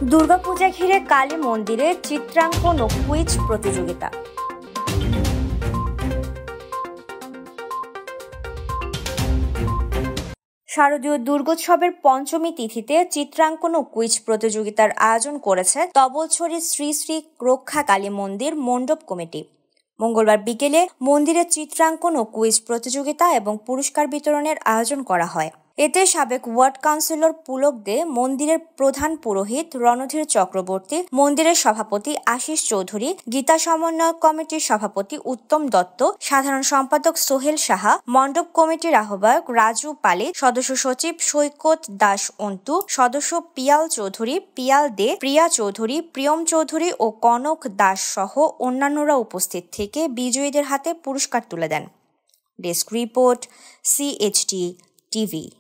দুর্গাপূজা ঘিরে কালী মন্দিরে চিত্রাঙ্কন ও কুইজ প্রতিযোগিতা। শারদীয় দুর্গোৎসবের পঞ্চমী তিথিতে চিত্রাঙ্কন ও কুইজ প্রতিযোগিতার আয়োজন করেছে তবলছড়ি শ্রী শ্রী রক্ষা কালী মন্দির মণ্ডপ কমিটি। মঙ্গলবার বিকেলে মন্দিরে চিত্রাঙ্কন ও কুইজ প্রতিযোগিতা এবং পুরস্কার বিতরণের আয়োজন করা হয়। এতে সাবেক ওয়ার্ড কাউন্সিলর পুলক দে, মন্দিরের প্রধান পুরোহিত রণধীর চক্রবর্তী, মন্দিরের সভাপতি আশিস চৌধুরী, গীতা সমন্বয় কমিটির সভাপতি উত্তম দত্ত, সাধারণ সম্পাদক সোহেল সাহা, মণ্ডপ কমিটির আহ্বায়ক রাজু পালিত, সদস্য সচিব সৈকত দাস অন্তু, সদস্য পিয়াল চৌধুরী, পিয়াল দে, প্রিয়া চৌধুরী, প্রিয়ম চৌধুরী ও কনক দাস সহ অন্যান্যরা উপস্থিত থেকে বিজয়ীদের হাতে পুরস্কার তুলে দেন। Desk report, CHT TV।